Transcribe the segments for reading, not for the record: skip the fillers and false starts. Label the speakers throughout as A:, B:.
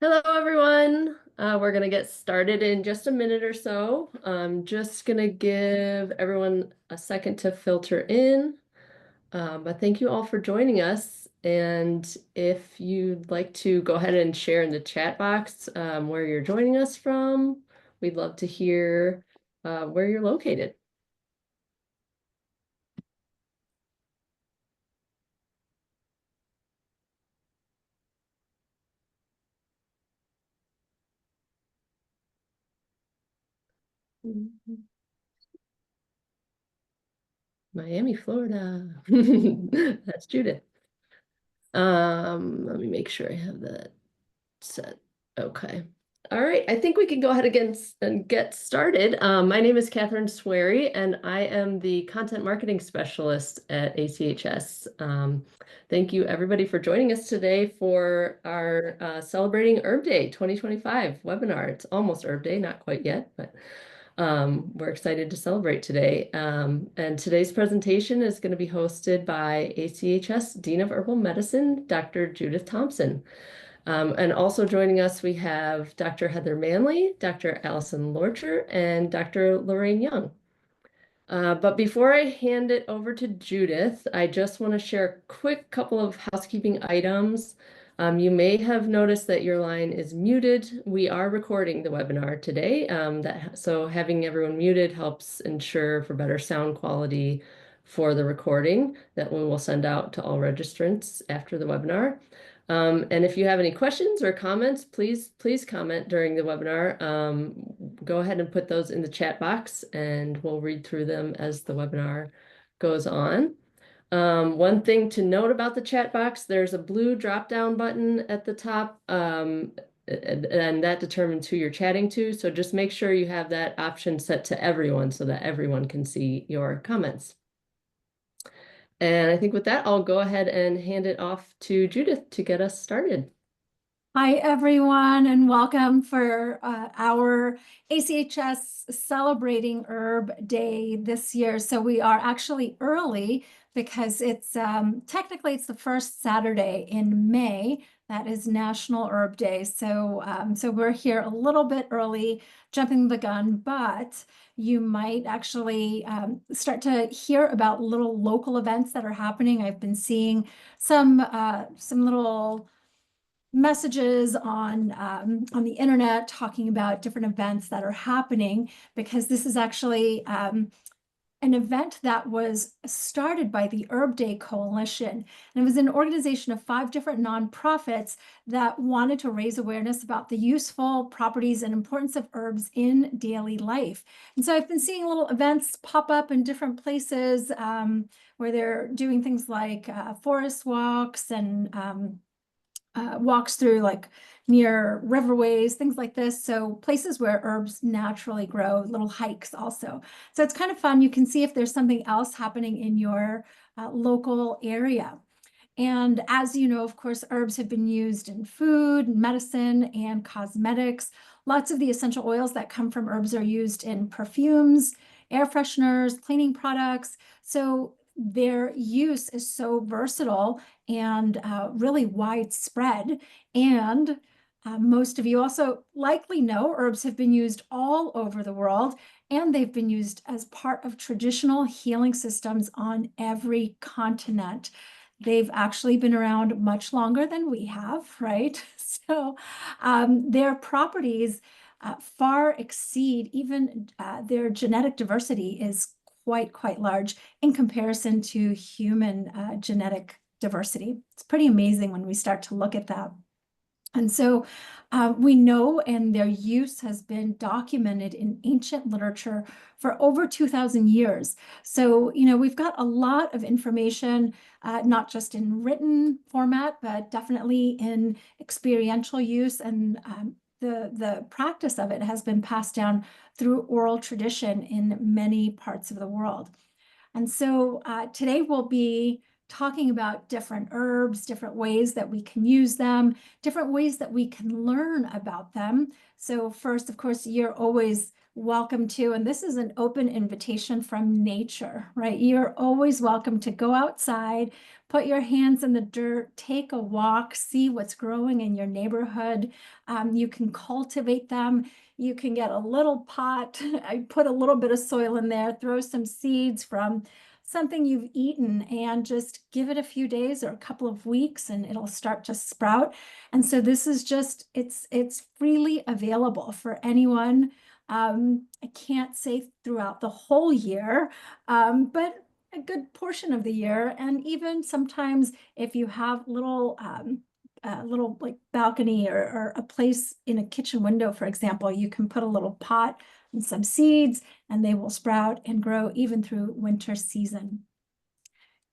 A: Hello, everyone. We're going to get started in just a minute or so. I'm just going to give everyone a second to filter in. But thank you all for joining us. And if you'd like to go ahead and share in the chat box where you're joining us from, we'd love to hear where you're located. Miami, Florida. That's Judith. Let me make sure I have that set. Okay. All right. I think we can go ahead again and get started. My name is Catherine Swery, and I am the content marketing specialist at ACHS. Thank you, everybody, for joining us today for our Celebrating Herb Day 2025 webinar. It's almost Herb Day, not quite yet, but we're excited to celebrate today. And today's presentation is going to be hosted by ACHS Dean of Herbal Medicine, Dr. Judith Thompson. And also joining us, we have Dr. Heather Manley, Dr. Alison Loercher, and Dr. Lorraine Young. But before I hand it over to Judith, I just want to share a quick couple of housekeeping items. You may have noticed that your line is muted. We are recording the webinar today, so having everyone muted helps ensure for better sound quality for the recording that we will send out to all registrants after the webinar. And if you have any questions or comments, please comment during the webinar. Go ahead and put those in the chat box and we'll read through them as the webinar goes on. One thing to note about the chat box, there's a blue drop-down button at the top, and that determines who you're chatting to. So just make sure you have that option set to everyone so that everyone can see your comments. And I think with that, I'll go ahead and hand it off to Judith to get us started.
B: Hi, everyone, and welcome for our ACHS Celebrating Herb Day this year. So we are actually early because it's technically it's the first Saturday in May. That is National Herb Day. So, so we're here a little bit early, jumping the gun, but you might actually start to hear about little local events that are happening. I've been seeing some little messages on the internet talking about different events that are happening, because this is actually an event that was started by the Herb Day Coalition. And it was an organization of 5 different nonprofits that wanted to raise awareness about the useful properties and importance of herbs in daily life. And so I've been seeing little events pop up in different places where they're doing things like forest walks and walks through like near riverways, things like this. So places where herbs naturally grow, little hikes also. So it's kind of fun. You can see if there's something else happening in your local area. And as you know, of course, herbs have been used in food, medicine, and cosmetics. Lots of the essential oils that come from herbs are used in perfumes, air fresheners, cleaning products. So their use is so versatile and really widespread. And most of you also likely know herbs have been used all over the world, and they've been used as part of traditional healing systems on every continent. They've actually been around much longer than we have, right? So their properties far exceed even their genetic diversity is quite large in comparison to human genetic diversity. It's pretty amazing when we start to look at that. And so we know, and their use has been documented in ancient literature for over 2,000 years. So, you know, we've got a lot of information, not just in written format, but definitely in experiential use, and the practice of it has been passed down through oral tradition in many parts of the world. And so today we'll be talking about different herbs, different ways that we can use them, different ways that we can learn about them. So first, of course, you're always welcome to, and this is an open invitation from nature, right? You're always welcome to go outside, put your hands in the dirt, take a walk, see what's growing in your neighborhood. You can cultivate them. You can get a little pot. I put a little bit of soil in there, throw some seeds from something you've eaten, and just give it a few days or a couple of weeks and it'll start to sprout. And so this is just, it's freely available for anyone. I can't say throughout the whole year, but a good portion of the year. And even sometimes if you have little like balcony or a place in a kitchen window, for example, you can put a little pot and some seeds and they will sprout and grow even through winter season,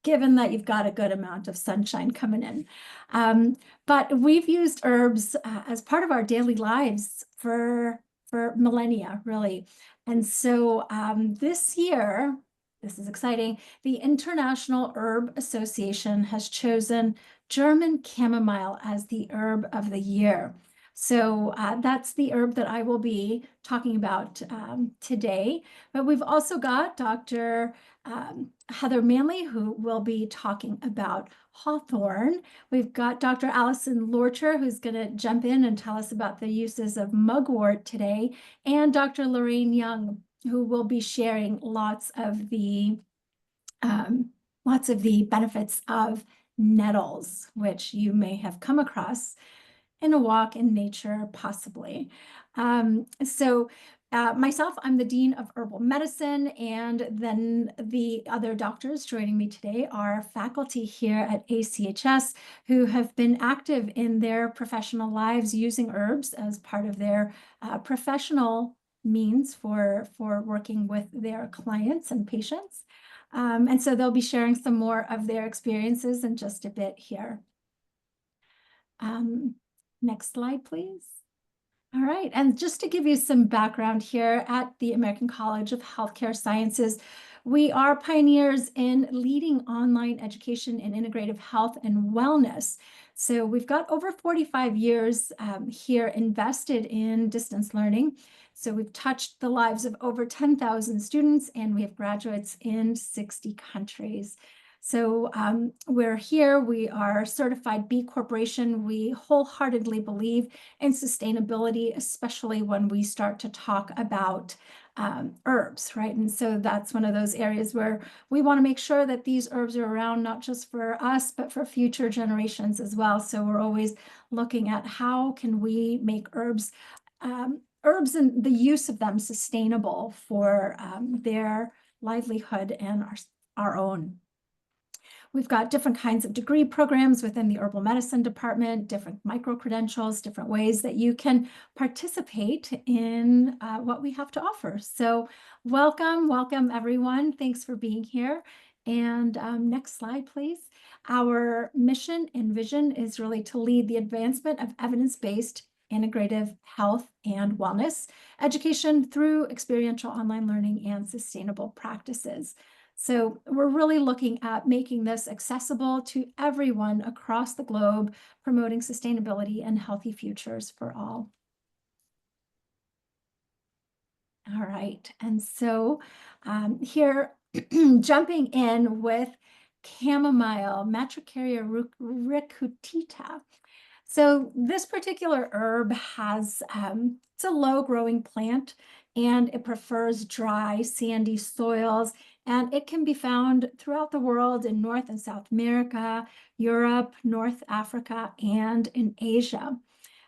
B: given that you've got a good amount of sunshine coming in. But we've used herbs as part of our daily lives for millennia, really. And so this year, this is exciting, the International Herb Association has chosen German chamomile as the herb of the year. So that's the herb that I will be talking about today. But we've also got Dr. Heather Manley, who will be talking about hawthorn. We've got Dr. Alison Loercher, who's going to jump in and tell us about the uses of mugwort today, and Dr. Lorraine Young, who will be sharing lots of the benefits of nettles, which you may have come across in a walk in nature, possibly. Myself, I'm the Dean of Herbal Medicine, and then the other doctors joining me today are faculty here at ACHS who have been active in their professional lives using herbs as part of their professional means for working with their clients and patients. And so they'll be sharing some more of their experiences in just a bit here. Next slide, please. All right, and just to give you some background here at the American College of Healthcare Sciences, we are pioneers in leading online education in integrative health and wellness. So we've got over 45 years here invested in distance learning. So we've touched the lives of over 10,000 students, and we have graduates in 60 countries. So we're here, we are certified B Corporation. We wholeheartedly believe in sustainability, especially when we start to talk about herbs, right? And so that's one of those areas where we want to make sure that these herbs are around, not just for us, but for future generations as well. So we're always looking at how can we make herbs and the use of them sustainable for their livelihood and our own. We've got different kinds of degree programs within the herbal medicine department, different micro-credentials, different ways that you can participate in what we have to offer. So welcome everyone. Thanks for being here. And next slide, please. Our mission and vision is really to lead the advancement of evidence-based integrative health and wellness education through experiential online learning and sustainable practices. So we're really looking at making this accessible to everyone across the globe, promoting sustainability and healthy futures for all. All right, and so here, jumping in with chamomile, Matricaria ricutita. So this particular herb has, it's a low growing plant and it prefers dry, sandy soils, and it can be found throughout the world in North and South America, Europe, North Africa, and in Asia.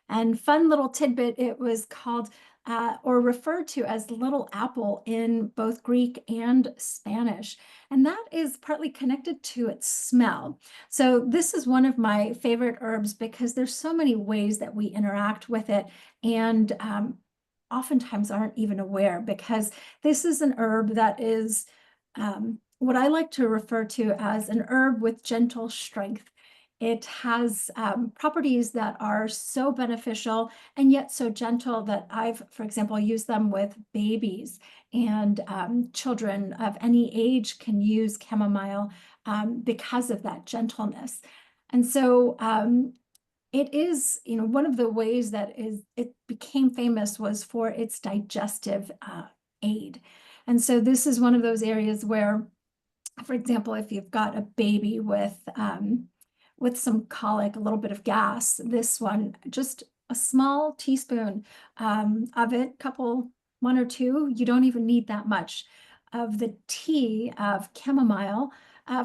B: And fun little tidbit, it was called or referred to as little apple in both Greek and Spanish. And that is partly connected to its smell. So this is one of my favorite herbs because there's so many ways that we interact with it and oftentimes aren't even aware, because this is an herb that is what I like to refer to as an herb with gentle strength. It has properties that are so beneficial and yet so gentle that I've, for example, used them with babies, and children of any age can use chamomile because of that gentleness. And so it is, one of the ways that it became famous was for its digestive aid. And so this is one of those areas where For example, if you've got a baby with some colic, a little bit of gas, this one, just a small teaspoon of it, one or two, you don't even need that much of the tea of chamomile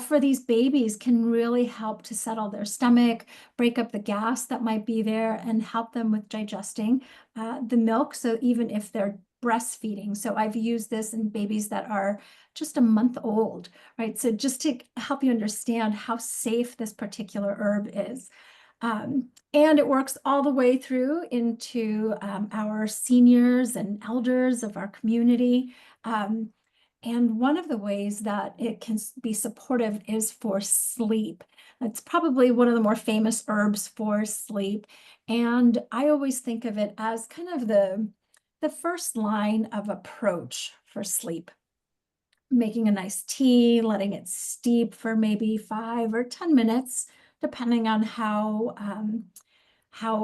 B: for these babies can really help to settle their stomach, break up the gas that might be there, and help them with digesting the milk. So even if they're breastfeeding, so I've used this in babies that are just a month old, right? So just to help you understand how safe this particular herb is. And it works all the way through into our seniors and elders of our community. And one of the ways that it can be supportive is for sleep. It's probably one of the more famous herbs for sleep. And I always think of it as kind of the first line of approach for sleep. Making a nice tea, letting it steep for maybe 5 or 10 minutes, depending on how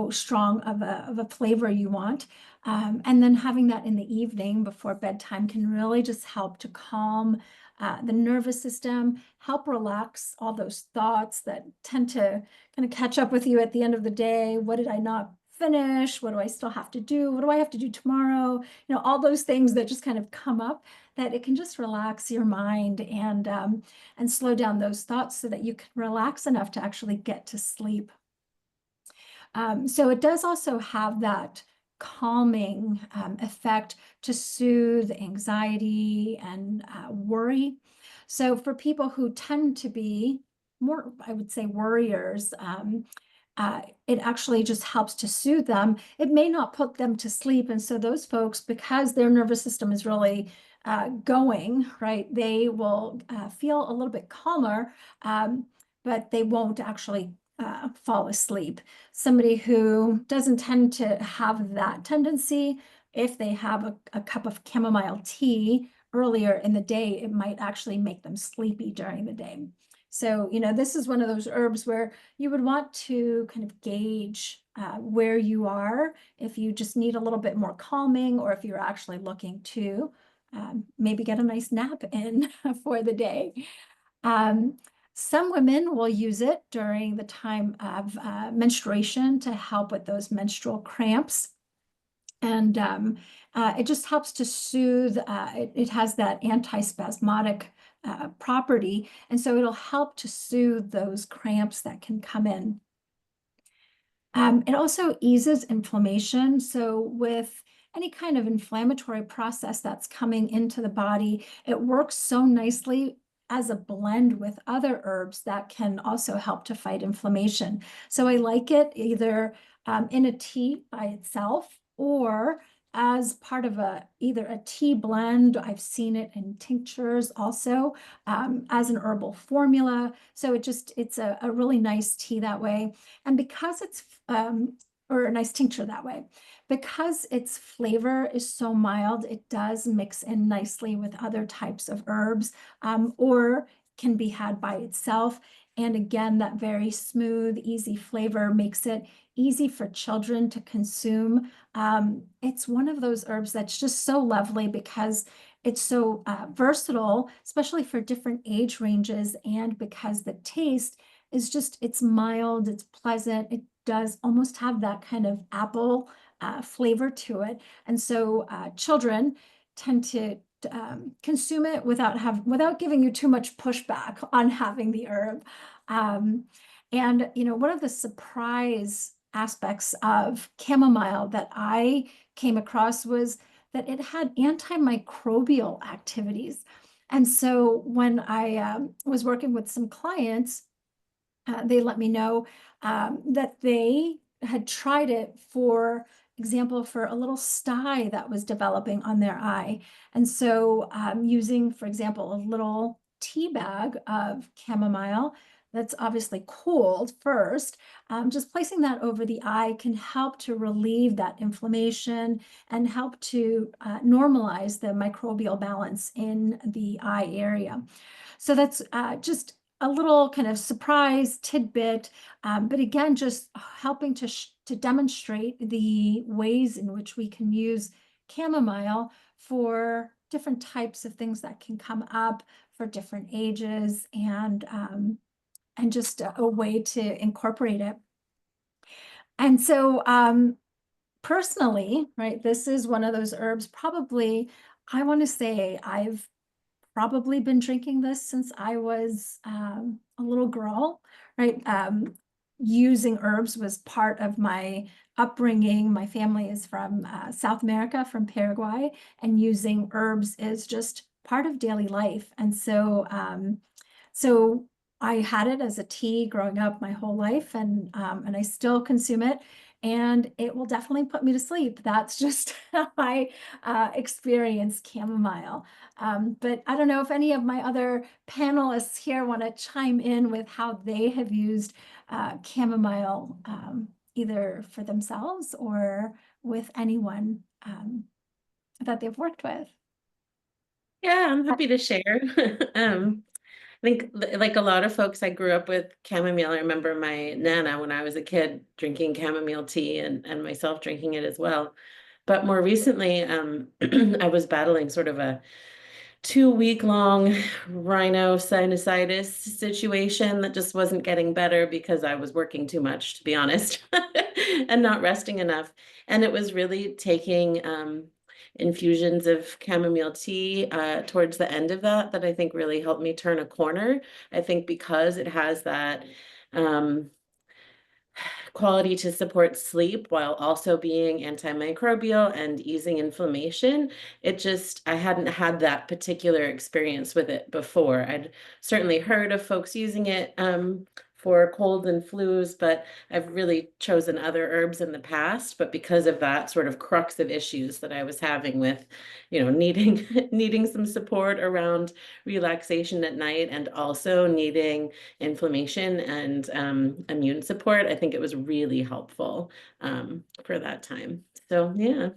B: strong of a flavor you want. And then having that in the evening before bedtime can really just help to calm the nervous system, help relax all those thoughts that tend to kind of catch up with you at the end of the day. What did I not finish? What do I still have to do? What do I have to do tomorrow? All those things that just kind of come up, that it can just relax your mind and slow down those thoughts so that you can relax enough to actually get to sleep. So it does also have that calming effect to soothe anxiety and worry. So for people who tend to be more, I would say, worriers, it actually just helps to soothe them. It may not put them to sleep. And so those folks, because their nervous system is really going, right, they will feel a little bit calmer, but they won't actually fall asleep. Somebody who doesn't tend to have that tendency, if they have a cup of chamomile tea earlier in the day, it might actually make them sleepy during the day. So, this is one of those herbs where you would want to kind of gauge where you are, if you just need a little bit more calming, or if you're actually looking to maybe get a nice nap in for the day. Some women will use it during the time of menstruation to help with those menstrual cramps. And it just helps to soothe. It has that antispasmodic property. And so it'll help to soothe those cramps that can come in. It also eases inflammation. So with any kind of inflammatory process that's coming into the body, it works so nicely as a blend with other herbs that can also help to fight inflammation. So I like it either in a tea by itself, or as part of either a tea blend. I've seen it in tinctures also, as an herbal formula. So it's a really nice tea that way. And because it's, or a nice tincture that way, because its flavor is so mild, it does mix in nicely with other types of herbs, or can be had by itself. And again, that very smooth, easy flavor makes it easy for children to consume. It's one of those herbs that's just so lovely because it's so versatile, especially for different age ranges, and because the taste is just, it's mild, it's pleasant. It does almost have that kind of apple flavor to it. And so children tend to consume it without giving you too much pushback on having the herb. And one of the surprise aspects of chamomile that I came across was that it had antimicrobial activities. And so when I was working with some clients, they let me know that they had tried it, for example, for a little sty that was developing on their eye. And so using, for example, a little tea bag of chamomile that's obviously cold first, just placing that over the eye can help to relieve that inflammation and help to normalize the microbial balance in the eye area. So that's just a little kind of surprise tidbit, but again, just helping to demonstrate the ways in which we can use chamomile for different types of things that can come up for different ages, and just a way to incorporate it. And so personally, right, this is one of those herbs, probably, I want to say I've probably been drinking this since I was a little girl, right? Using herbs was part of my upbringing. My family is from South America, from Paraguay, and using herbs is just part of daily life. And so, so I had it as a tea growing up my whole life, and I still consume it, and it will definitely put me to sleep. That's just how I experience chamomile. But I don't know if any of my other panelists here want to chime in with how they have used chamomile, either for themselves or with anyone that they've worked with.
A: Yeah, I'm happy to share. I think like a lot of folks, I grew up with chamomile. I remember my Nana when I was a kid drinking chamomile tea, and myself drinking it as well. But more recently, I was battling sort of a 2 week long rhinosinusitis situation that just wasn't getting better because I was working too much, to be honest, and not resting enough. And it was really taking infusions of chamomile tea towards the end of that I think really helped me turn a corner. I think because it has that quality to support sleep while also being antimicrobial and easing inflammation. I hadn't had that particular experience with it before. I'd certainly heard of folks using it for colds and flus, but I've really chosen other herbs in the past. But because of that sort of crux of issues that I was having with, needing needing some support around relaxation at night and also needing inflammation and immune support, I think it was really helpful for that time. So yeah.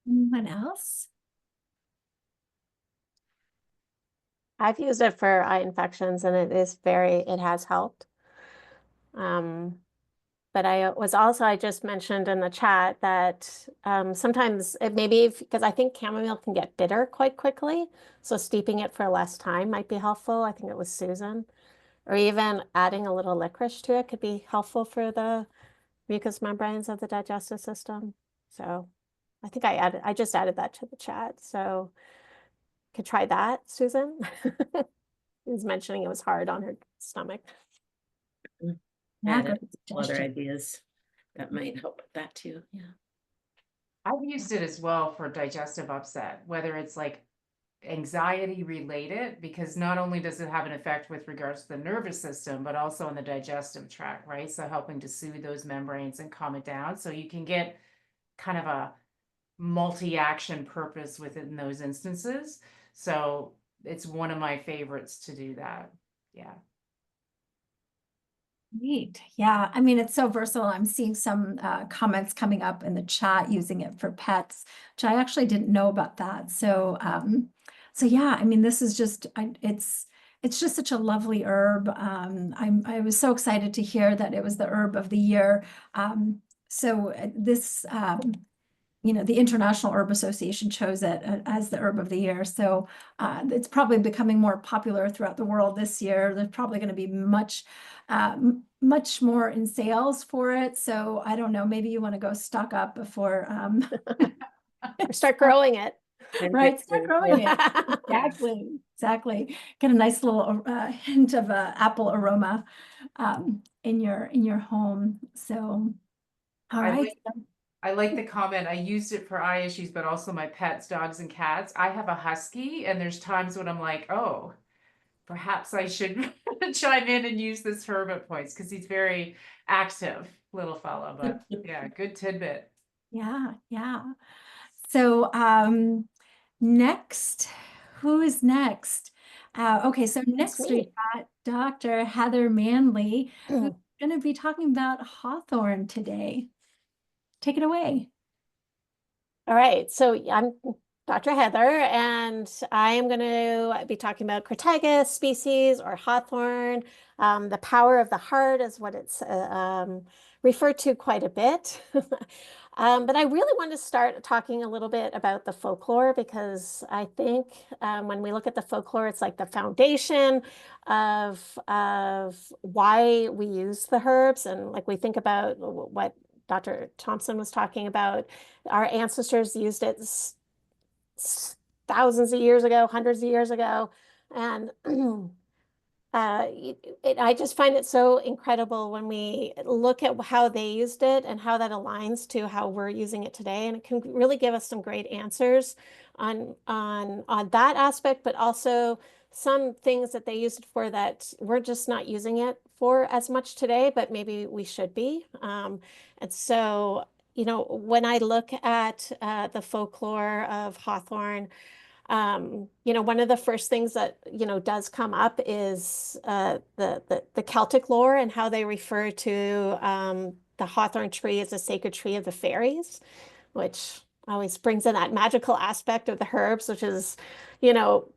B: Anyone else?
C: I've used it for eye infections, and it has helped. But I just mentioned in the chat that sometimes it maybe, because I think chamomile can get bitter quite quickly, so steeping it for less time might be helpful. I think it was Susan. Or even adding a little licorice to it could be helpful for the mucous membranes of the digestive system. So I think I just added that to the chat. So could try that, Susan. She was mentioning it was hard on her stomach.
B: Yeah,
A: Other
B: suggestion.
A: ideas that might help with that too. Yeah.
D: I've used it as well for digestive upset, whether it's like anxiety related, because not only does it have an effect with regards to the nervous system, but also on the digestive tract, right? So helping to soothe those membranes and calm it down. So you can get kind of a multi-action purpose within those instances. So it's one of my favorites to do that. Yeah.
B: Neat. Yeah, I mean, it's so versatile. I'm seeing some comments coming up in the chat using it for pets, which I actually didn't know about that. So, so yeah, I mean, this is just, it's just such a lovely herb. I was so excited to hear that it was the herb of the year. So this, the International Herb Association chose it as the herb of the year. So it's probably becoming more popular throughout the world this year. There's probably going to be much more in sales for it. So I don't know, maybe you want to go stock up before
C: Or start growing it.
B: right, start growing it. Exactly. Get a nice little hint of apple aroma in your home. So all right.
D: I like the comment. I used it for eye issues, but also my pets, dogs and cats. I have a husky, and there's times when I'm like, oh, perhaps I should chime in and use this herb at points, because he's very active little fellow. But yeah, good tidbit.
B: Yeah. So next, who is next? Okay, so next we got Dr. Heather Manley, who's going to be talking about hawthorn today. Take it away.
C: All right, so I'm Dr. Heather, and I am going to be talking about Crataegus species or hawthorn. The power of the heart is what it's referred to quite a bit. But I really want to start talking a little bit about the folklore, because I think when we look at the folklore, it's like the foundation of why we use the herbs. And like we think about what Dr. Thompson was talking about, our ancestors used it thousands of years ago, hundreds of years ago. And I just find it so incredible when we look at how they used it and how that aligns to how we're using it today. And it can really give us some great answers on that aspect, but also some things that they used it for that we're just not using it for as much today, but maybe we should be. And so, you know, when I look at the folklore of hawthorn, you know, one of the first things that, you know, does come up is the Celtic lore and how they refer to the hawthorn tree as a sacred tree of the fairies, which always brings in that magical aspect of the herbs, which is, you know,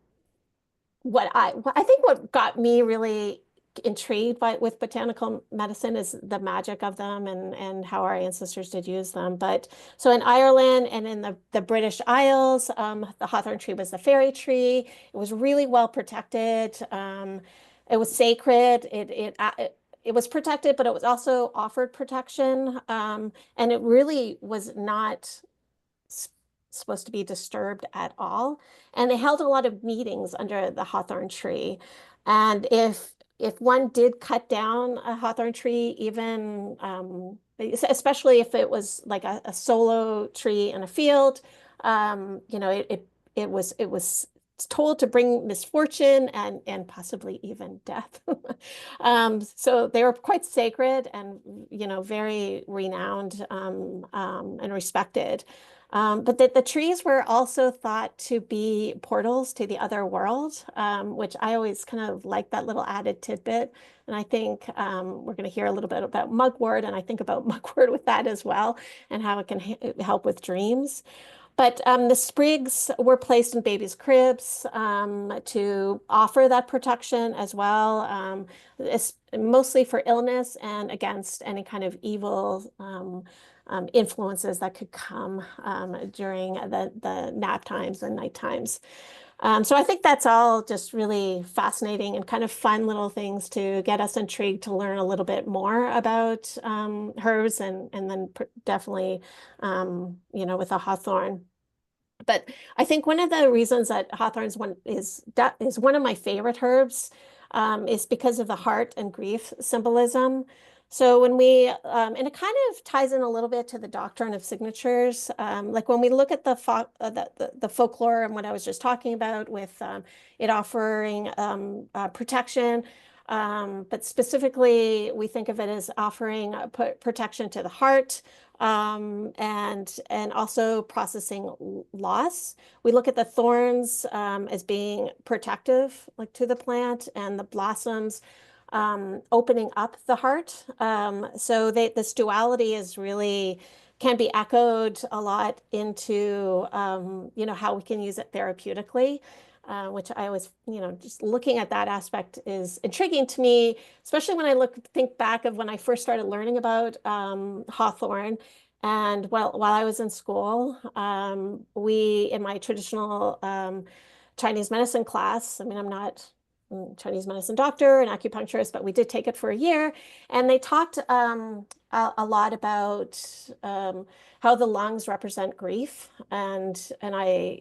C: what I think what got me really intrigued with botanical medicine is the magic of them and how our ancestors did use them. But so in Ireland and in the British Isles, the hawthorn tree was the fairy tree. It was really well protected. It was sacred. It was protected, but it was also offered protection. And it really was not supposed to be disturbed at all. And they held a lot of meetings under the hawthorn tree. And if one did cut down a hawthorn tree, even especially if it was like a solo tree in a field, you know, it was told to bring misfortune and possibly even death. So they were quite sacred and, you know, very renowned and respected. But the trees were also thought to be portals to the other world, which I always kind of like that little added tidbit. And I think we're going to hear a little bit about mugwort, and I think about mugwort with that as well, and how it can help with dreams. But the sprigs were placed in babies' cribs to offer that protection as well, mostly for illness and against any kind of evil influences that could come during the nap times and night times. So I think that's all just really fascinating and kind of fun little things to get us intrigued to learn a little bit more about herbs and then definitely, you know, with the hawthorn. But I think one of the reasons that hawthorn is one of my favorite herbs is because of the heart and grief symbolism. So when we, and it kind of ties in a little bit to the doctrine of signatures. Like when we look at the folklore and what I was just talking about with it offering protection, but specifically we think of it as offering protection to the heart, and also processing loss. We look at the thorns as being protective, like to the plant, and the blossoms opening up the heart. So this duality is really can be echoed a lot into you know, how we can use it therapeutically. Which I always, you know, just looking at that aspect is intriguing to me, especially when I think back of when I first started learning about hawthorn. And while I was in school, in my traditional Chinese medicine class, I mean, I'm not a Chinese medicine doctor and acupuncturist, but we did take it for a year. And they talked a lot about how the lungs represent grief. And they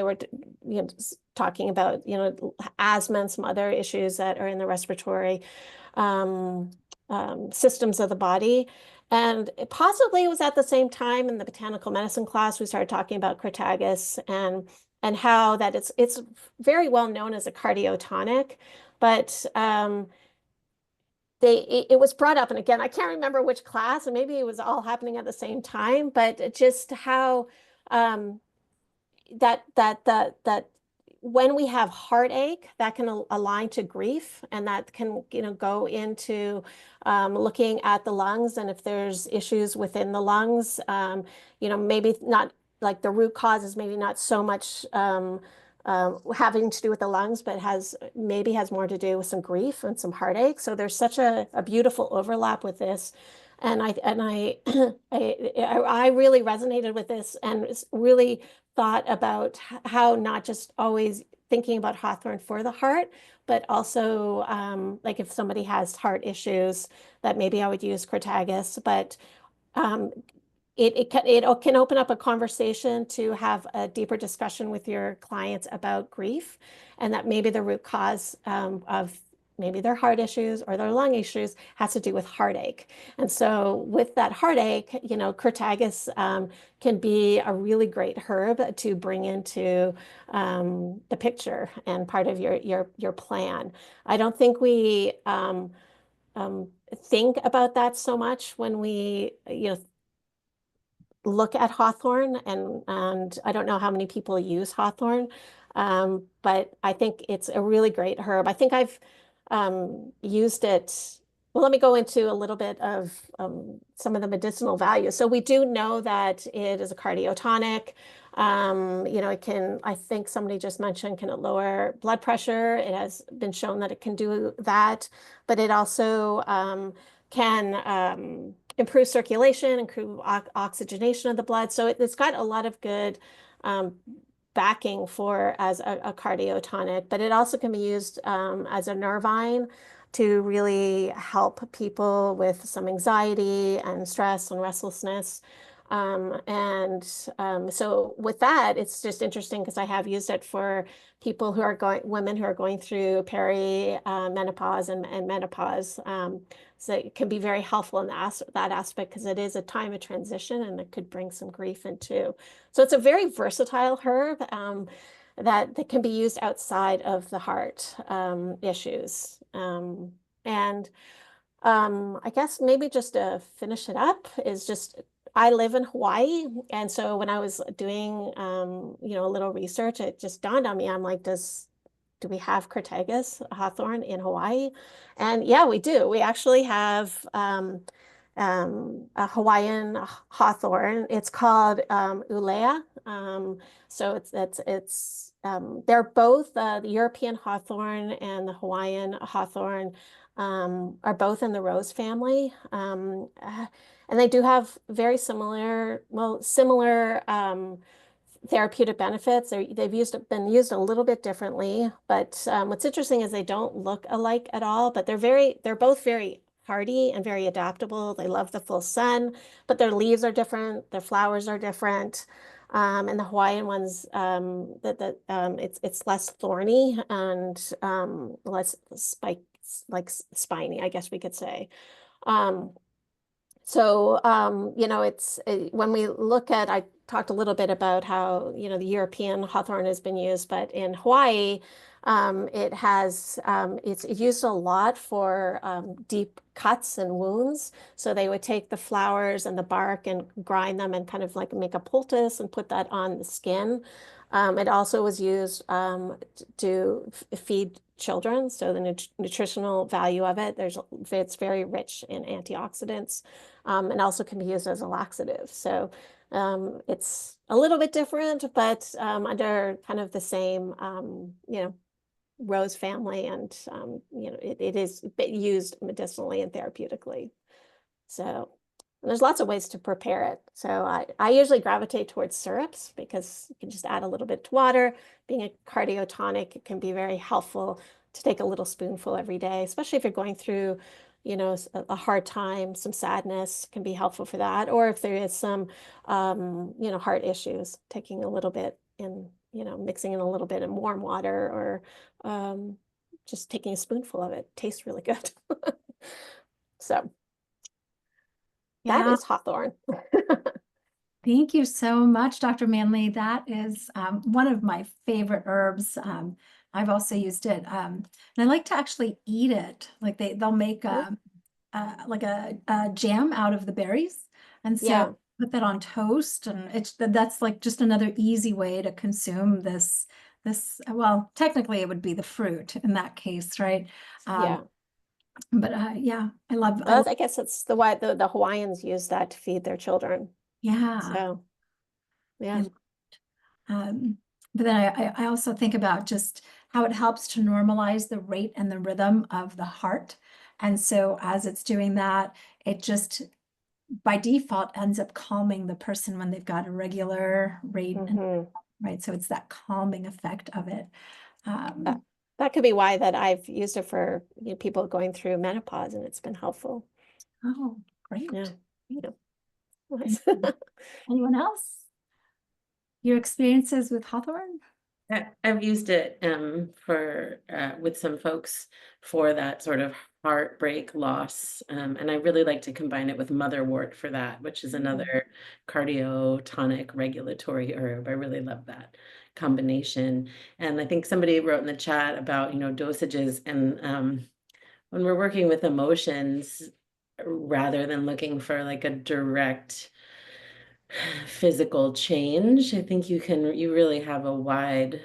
C: were, you know, talking about, you know, asthma and some other issues that are in the respiratory systems of the body. And possibly it was at the same time in the botanical medicine class, we started talking about Crataegus and how that it's very well known as a cardiotonic, but it was brought up, and again, I can't remember which class, and maybe it was all happening at the same time, but just how that when we have heartache, that can align to grief, and that can, you know, go into looking at the lungs, and if there's issues within the lungs, you know, maybe not like the root cause is maybe not so much having to do with the lungs, but maybe has more to do with some grief and some heartache. So there's such a beautiful overlap with this. And I I really resonated with this and really thought about how not just always thinking about hawthorn for the heart, but also like if somebody has heart issues, that maybe I would use Crataegus, but it can open up a conversation to have a deeper discussion with your clients about grief, and that maybe the root cause of maybe their heart issues or their lung issues has to do with heartache. And so with that heartache, you know, Crataegus can be a really great herb to bring into the picture and part of your plan. I don't think we think about that so much when we, you know, look at hawthorn, and I don't know how many people use hawthorn, but I think it's a really great herb. I think I've used it. Well, let me go into a little bit of some of the medicinal values. So we do know that it is a cardiotonic. You know, it can, I think somebody just mentioned, can it lower blood pressure? It has been shown that it can do that, but it also can improve circulation, improve oxygenation of the blood. So it's got a lot of good backing for as a cardiotonic, but it also can be used as a nervine to really help people with some anxiety and stress and restlessness. So with that, it's just interesting because I have used it for people who are women who are going through menopause and menopause. So it can be very helpful in that aspect because it is a time of transition and it could bring some grief in too. So it's a very versatile herb that can be used outside of the heart issues. I guess maybe just to finish it up is just, I live in Hawaii. And so when I was doing, you know, a little research, it just dawned on me. I'm like, do we have Crataegus hawthorn in Hawaii? And yeah, we do. We actually have a Hawaiian hawthorn. It's called Ulea. So they're both the European hawthorn and the Hawaiian hawthorn are both in the rose family. And they do have very similar therapeutic benefits. They've been used a little bit differently, but what's interesting is they don't look alike at all, but they're both very hardy and very adaptable. They love the full sun, but their leaves are different, their flowers are different. And the Hawaiian ones, it's less thorny and less spiny, I guess we could say. You know, when we look at, I talked a little bit about how, you know, the European hawthorn has been used, but in Hawaii, it's used a lot for deep cuts and wounds. So they would take the flowers and the bark and grind them and kind of like make a poultice and put that on the skin. It also was used to feed children. So the nutritional value of it, it's very rich in antioxidants, and also can be used as a laxative. So it's a little bit different, but under kind of the same, you know, rose family, and you know, it is used medicinally and therapeutically. So there's lots of ways to prepare it. So I usually gravitate towards syrups because you can just add a little bit to water. Being a cardiotonic, it can be very helpful to take a little spoonful every day, especially if you're going through, you know, a hard time, some sadness can be helpful for that. Or if there is some, you know, heart issues, taking a little bit in, you know, mixing in a little bit in warm water, or just taking a spoonful of it tastes really good. So that is hawthorn.
B: Thank you so much, Dr. Manley. That is one of my favorite herbs. I've also used it, and I like to actually eat it. Like they'll make like a jam out of the berries, and so put that on toast, and that's like just another easy way to consume this. Well, technically it would be the fruit in that case, right? But yeah,
C: I guess it's the way the Hawaiians use that to feed their children.
B: Yeah.
C: So Yeah.
B: But then I also think about just how it helps to normalize the rate and the rhythm of the heart. And so as it's doing that, it just by default ends up calming the person when they've got a regular rate, and, right? So it's that calming effect of it.
C: That could be why that I've used it for people going through menopause, and it's been helpful.
B: Oh, great.
C: Yeah.
B: Great.
C: Nice.
B: Anyone else? Your experiences with Hawthorne?
A: I've used it for with some folks for that sort of heartbreak loss, and I really like to combine it with motherwort for that, which is another cardiotonic regulatory herb. I really love that combination. And I think somebody wrote in the chat about dosages, and when we're working with emotions, rather than looking for like a direct physical change, I think you really have a wide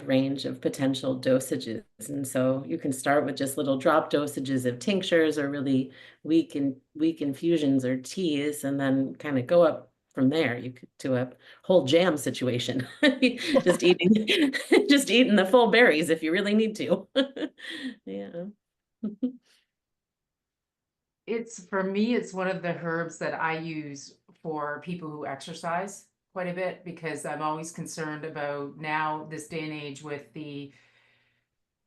A: range of potential dosages. And so you can start with just little drop dosages of tinctures or really weak infusions or teas, and then kind of go up from there. You could do a whole jam situation, just eating just eating the full berries if you really need to. Yeah.
D: For me, it's one of the herbs that I use for people who exercise quite a bit, because I'm always concerned about now this day and age with the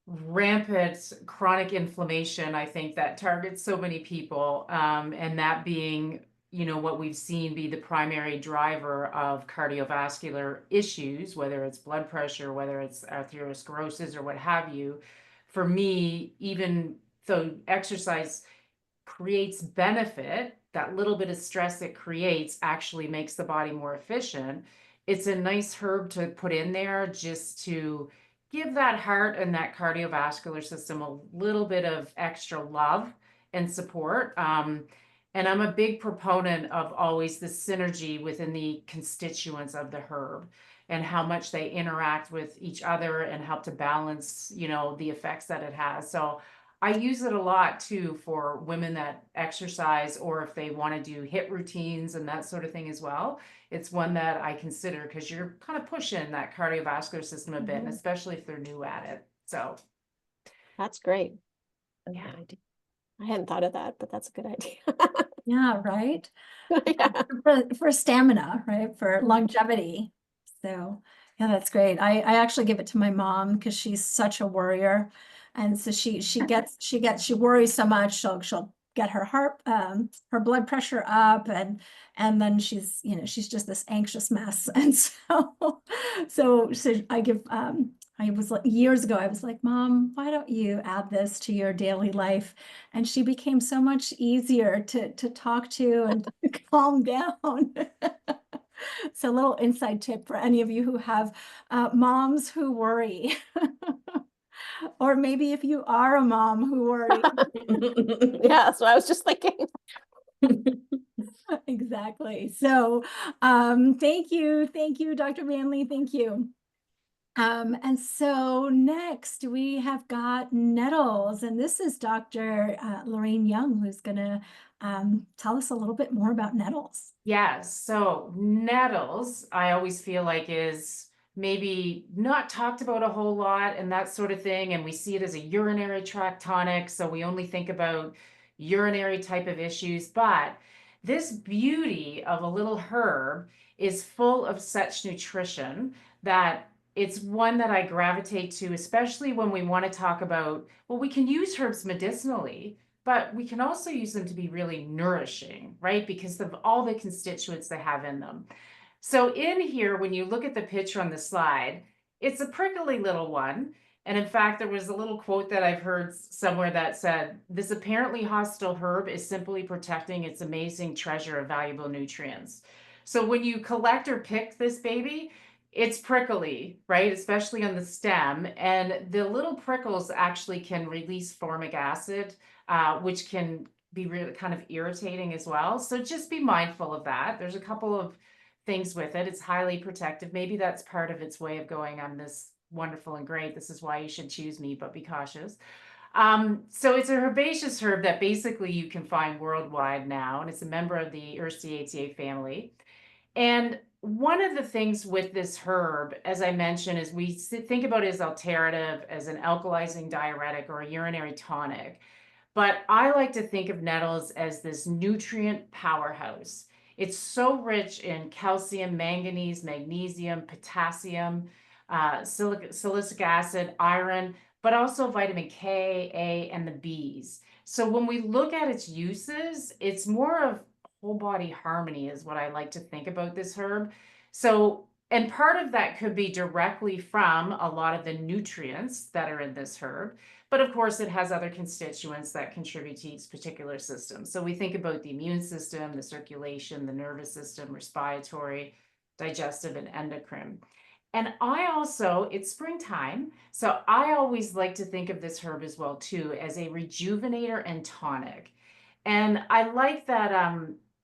D: rampant chronic inflammation, I think, that targets so many people, and that being what we've seen be the primary driver of cardiovascular issues, whether it's blood pressure, whether it's atherosclerosis or what have you. For me, even though exercise creates benefit, that little bit of stress it creates actually makes the body more efficient. It's a nice herb to put in there just to give that heart and that cardiovascular system a little bit of extra love and support. And I'm a big proponent of always the synergy within the constituents of the herb and how much they interact with each other and help to balance, the effects that it has. So I use it a lot too for women that exercise, or if they want to do HIIT routines and that sort of thing as well. It's one that I consider because you're kind of pushing that cardiovascular system a bit, and especially if they're new at it. So
C: That's great.
D: yeah.
C: I hadn't thought of that, but that's a good idea.
B: Yeah, right.
C: Yeah.
B: For stamina, right? For longevity. So yeah, that's great. I actually give it to my mom because she's such a warrior. And so she worries so much, she'll get her heart, her blood pressure up, and then she's just this anxious mess. And so I give, I was like, years ago, I was like, Mom, why don't you add this to your daily life? And she became so much easier to talk to and to calm down. So a little inside tip for any of you who have moms who worry. Or maybe if you are a mom who worries.
C: Yeah, so I was just thinking.
B: Exactly. So thank you, Dr. Manley. Thank you. And so next we have got nettles, and this is Dr. Lorraine Young, who's going to tell us a little bit more about nettles.
D: Yes. So nettles, I always feel like is maybe not talked about a whole lot and that sort of thing. And we see it as a urinary tract tonic. So we only think about urinary type of issues. But this beauty of a little herb is full of such nutrition that it's one that I gravitate to, especially when we want to talk about, well, we can use herbs medicinally, but we can also use them to be really nourishing, right? Because of all the constituents they have in them. So in here, when you look at the picture on the slide, it's a prickly little one. And in fact, there was a little quote that I've heard somewhere that said, this apparently hostile herb is simply protecting its amazing treasure of valuable nutrients. So when you collect or pick this baby, it's prickly, right? Especially on the stem. And the little prickles actually can release formic acid, which can be really kind of irritating as well. So just be mindful of that. There's a couple of things with it. It's highly protective. Maybe that's part of its way of going, I'm this wonderful and great. This is why you should choose me, but be cautious. So it's a herbaceous herb that basically you can find worldwide now, and it's a member of the Ursiaceae family. And one of the things with this herb, as I mentioned, is we think about it as alternative, as an alkalizing diuretic or a urinary tonic. But I like to think of nettles as this nutrient powerhouse. It's so rich in calcium, manganese, magnesium, potassium, silicic acid, iron, but also vitamin K, A, and the Bs. So when we look at its uses, it's more of whole body harmony is what I like to think about this herb. So, and part of that could be directly from a lot of the nutrients that are in this herb. But of course, it has other constituents that contribute to each particular system. So we think about the immune system, the circulation, the nervous system, respiratory, digestive, and endocrine. And I also, it's springtime, so I always like to think of this herb as well too, as a rejuvenator and tonic. And I like that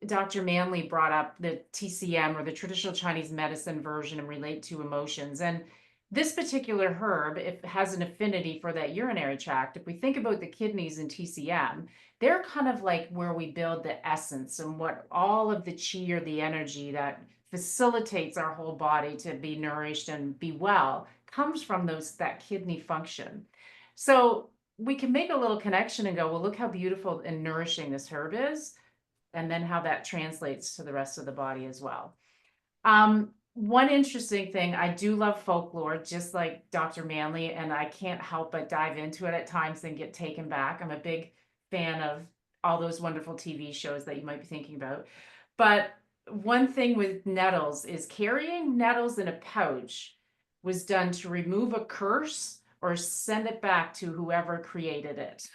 D: Dr. Manley brought up the TCM, or the traditional Chinese medicine version, and relate to emotions. And this particular herb, it has an affinity for that urinary tract. If we think about the kidneys and TCM, they're kind of like where we build the essence and what all of the chi, or the energy that facilitates our whole body to be nourished and be well, comes from that kidney function. So we can make a little connection and go, well, look how beautiful and nourishing this herb is, and then how that translates to the rest of the body as well. One interesting thing, I do love folklore, just like Dr. Manley, and I can't help but dive into it at times and get taken back. I'm a big fan of all those wonderful TV shows that you might be thinking about. But one thing with nettles is carrying nettles in a pouch was done to remove a curse or send it back to whoever created it.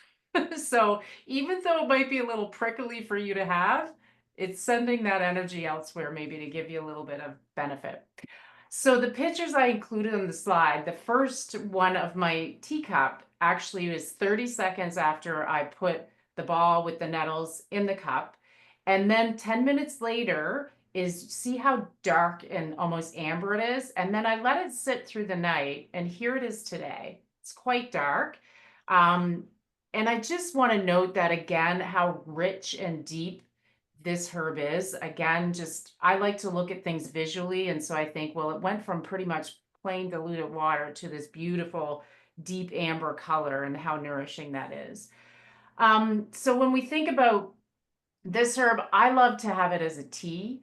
D: So even though it might be a little prickly for you to have, it's sending that energy elsewhere, maybe to give you a little bit of benefit. So the pictures I included on the slide, the first one of my teacup actually was 30 seconds after I put the ball with the nettles in the cup. And then 10 minutes later is, see how dark and almost amber it is? And then I let it sit through the night, and here it is today. It's quite dark. And I just want to note that again, how rich and deep this herb is. Again, just, I like to look at things visually. And so I think, well, it went from pretty much plain diluted water to this beautiful deep amber color, and how nourishing that is. So when we think about this herb, I love to have it as a tea.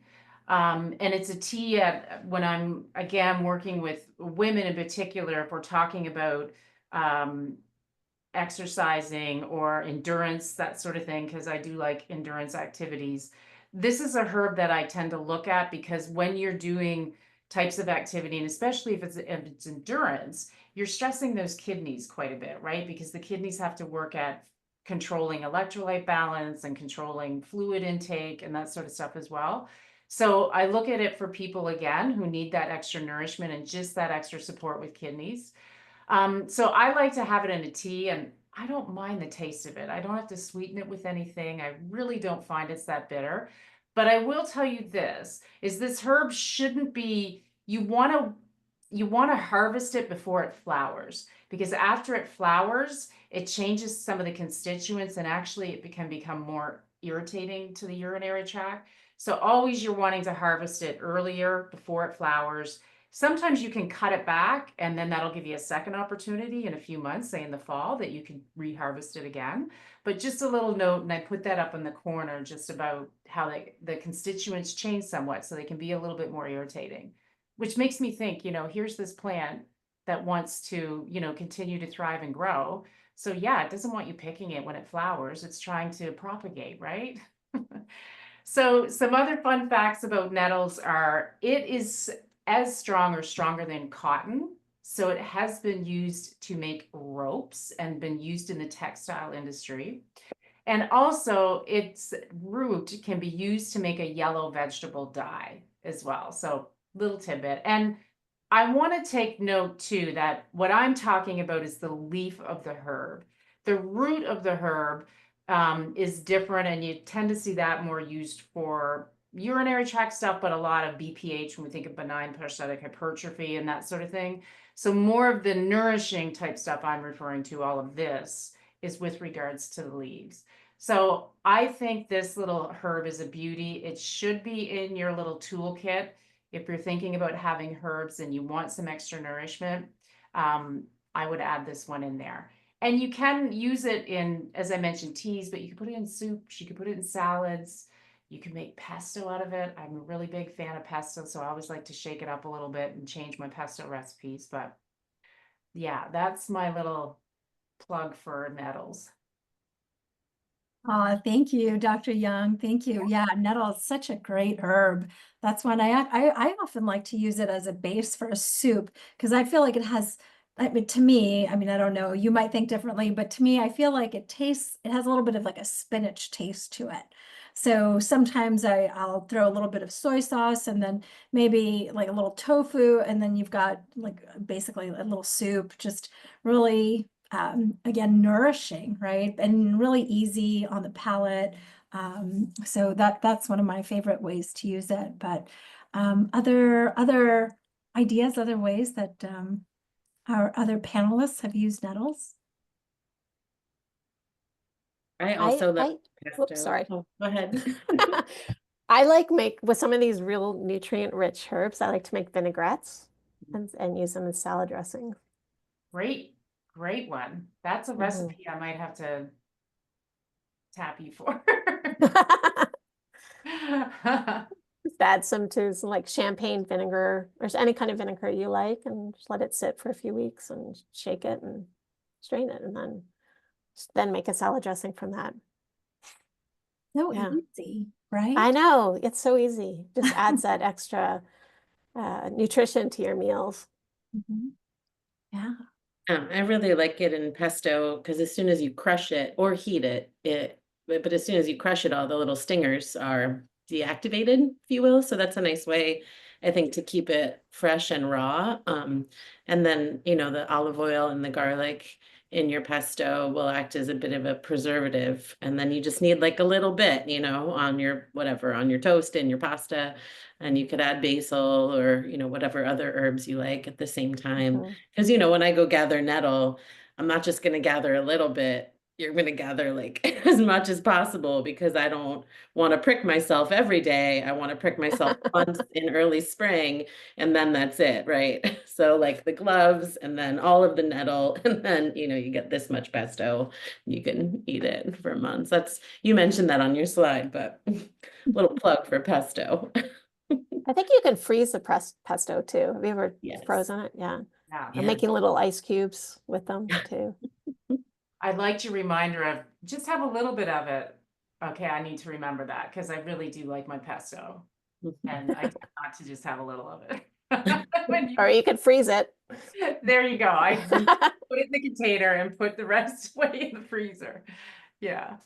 D: And it's a tea when I'm, again, working with women in particular, if we're talking about exercising or endurance, that sort of thing, because I do like endurance activities. This is a herb that I tend to look at, because when you're doing types of activity, and especially if it's endurance, you're stressing those kidneys quite a bit, right? Because the kidneys have to work at controlling electrolyte balance and controlling fluid intake and that sort of stuff as well. So I look at it for people, again, who need that extra nourishment and just that extra support with kidneys. So I like to have it in a tea, and I don't mind the taste of it. I don't have to sweeten it with anything. I really don't find it's that bitter. But I will tell you this, is this herb shouldn't be, you want to harvest it before it flowers, because after it flowers, it changes some of the constituents, and actually it can become more irritating to the urinary tract. So always you're wanting to harvest it earlier, before it flowers. Sometimes you can cut it back, and then that'll give you a second opportunity in a few months, say in the fall, that you can reharvest it again. But just a little note, and I put that up in the corner, just about how the constituents change somewhat, so they can be a little bit more irritating, which makes me think, here's this plant that wants to, continue to thrive and grow. So yeah, it doesn't want you picking it when it flowers. It's trying to propagate, right? So some other fun facts about nettles are, it is as strong or stronger than cotton. So it has been used to make ropes and been used in the textile industry. And also its root can be used to make a yellow vegetable dye as well. So little tidbit. And I want to take note too, that what I'm talking about is the leaf of the herb. The root of the herb is different, and you tend to see that more used for urinary tract stuff, but a lot of BPH when we think of benign prostatic hypertrophy and that sort of thing. So more of the nourishing type stuff I'm referring to, all of this, is with regards to the leaves. So I think this little herb is a beauty. It should be in your little toolkit. if you're thinking about having herbs and you want some extra nourishment, I would add this one in there. And you can use it in, as I mentioned, teas, but you can put it in soups, you can put it in salads, you can make pesto out of it. I'm a really big fan of pesto, so I always like to shake it up a little bit and change my pesto recipes. But yeah, that's my little plug for nettles.
B: Thank you, Dr. Young. Thank you. Yeah, nettle is such a great herb. That's one I often like to use it as a base for a soup because I feel like it has, I mean, to me, I mean, I don't know, you might think differently, but to me, I feel like it has a little bit of like a spinach taste to it. So sometimes I'll throw a little bit of soy sauce and then maybe like a little tofu, and then you've got like basically a little soup, just really again, nourishing, right? And really easy on the palate. So that's one of my favorite ways to use it. But other ideas, other ways that our other panelists have used nettles?
A: I also love
C: whoops,
A: pesto.
C: sorry.
A: Oh, go ahead.
C: I like make with some of these real nutrient-rich herbs, I like to make vinaigrettes and use them in salad dressing.
D: Great one. That's a recipe I might have to tap you for.
C: Just add some like champagne vinegar or any kind of vinegar you like, and just let it sit for a few weeks and shake it and strain it, and then make a salad dressing from that.
B: So
C: Yeah.
B: easy, right?
C: I know, it's so easy. Just adds that extra nutrition to your meals.
B: Yeah.
A: I really like it in pesto because as soon as you crush it or heat it, but as soon as you crush it, all the little stingers are deactivated, if you will. So that's a nice way, I think, to keep it fresh and raw. And then, the olive oil and the garlic in your pesto will act as a bit of a preservative. And then you just need like a little bit, on your on your toast and your pasta. And you could add basil or, whatever other herbs you like at the same time. Because, when I go gather nettle, I'm not just going to gather a little bit. You're going to gather like as much as possible because I don't want to prick myself every day. I want to prick myself once in early spring, and then that's it, right? So like the gloves and then all of the nettle, and then, you get this much pesto. You can eat it for months. You mentioned that on your slide, but little plug for pesto.
C: I think you can freeze the pesto too. Have you ever frozen it? Yeah.
D: Yeah.
C: Or making little ice cubes with them too.
D: I'd like to remind her of just have a little bit of it. Okay, I need to remember that because I really do like my pesto. And I tend not to just have a little of it.
C: Or you could freeze it.
D: There you go. I put it in the container and put the rest away in the freezer. Yeah.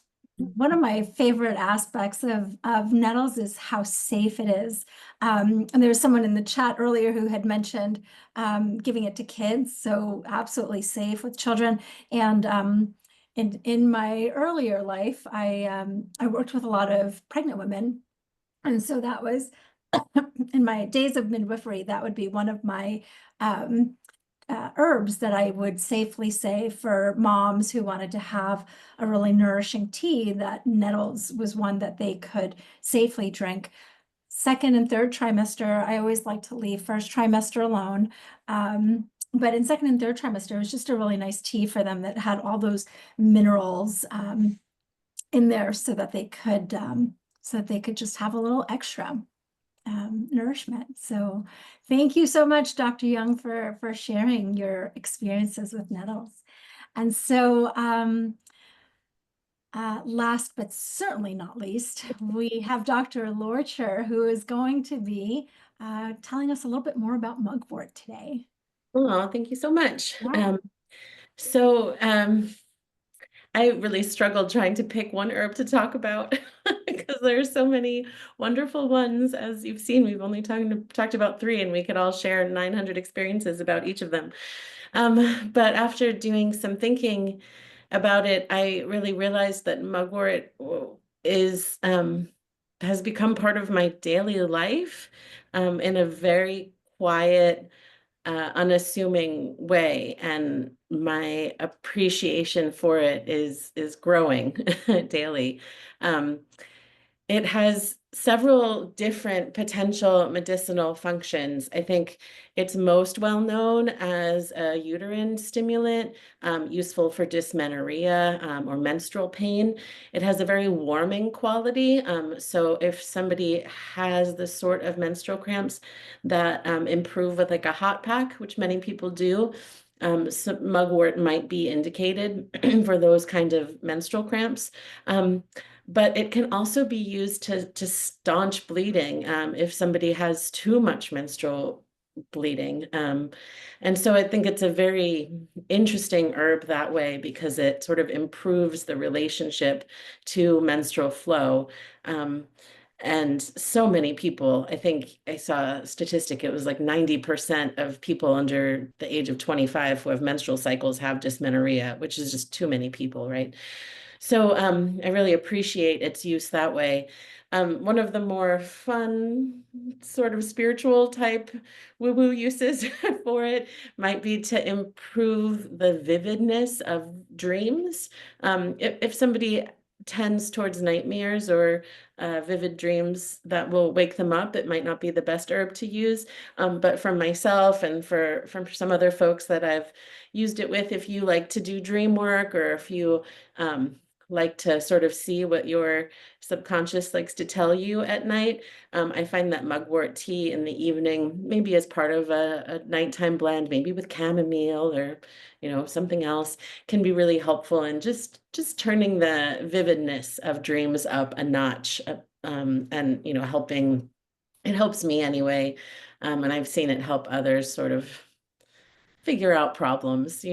B: One of my favorite aspects of nettles is how safe it is. And there was someone in the chat earlier who had mentioned giving it to kids, so absolutely safe with children. And in my earlier life, I worked with a lot of pregnant women, and so that was in my days of midwifery. That would be one of my herbs that I would safely say for moms who wanted to have a really nourishing tea, that nettles was one that they could safely drink. Second and third trimester, I always like to leave first trimester alone. But in second and third trimester, it was just a really nice tea for them that had all those minerals in there so that they could just have a little extra nourishment. So thank you so much, Dr. Young, for sharing your experiences with nettles. And so last but certainly not least, we have Dr. Loercher, who is going to be telling us a little bit more about mugwort today.
A: Oh, thank you so much.
B: Yeah.
A: I really struggled trying to pick one herb to talk about because there are so many wonderful ones. As you've seen, we've only talked about 3, and we could all share 900 experiences about each of them. But after doing some thinking about it, I really realized that mugwort has become part of my daily life in a very quiet, unassuming way, and my appreciation for it is growing daily. It has
E: several different potential medicinal functions. I think it's most well known as a uterine stimulant, useful for dysmenorrhea or menstrual pain. It has a very warming quality. So if somebody has the sort of menstrual cramps that improve with like a hot pack, which many people do, so mugwort might be indicated for those kind of menstrual cramps. But it can also be used to staunch bleeding if somebody has too much menstrual bleeding. And so I think it's a very interesting herb that way because it sort of improves the relationship to menstrual flow. And so many people, I think I saw a statistic, it was like 90% of people under the age of 25 who have menstrual cycles have dysmenorrhea, which is just too many people, right? So I really appreciate its use that way. One of the more fun, sort of spiritual type woo-woo uses for it might be to improve the vividness of dreams. If somebody tends towards nightmares or vivid dreams that will wake them up, it might not be the best herb to use. But for myself and from some other folks that I've used it with, if you like to do dream work or if you like to sort of see what your subconscious likes to tell you at night. I find that mugwort tea in the evening, maybe as part of a nighttime blend, maybe with chamomile or, something else, can be really helpful in just turning the vividness of dreams up a notch, and, helping, it helps me anyway. And I've seen it help others sort of figure out problems,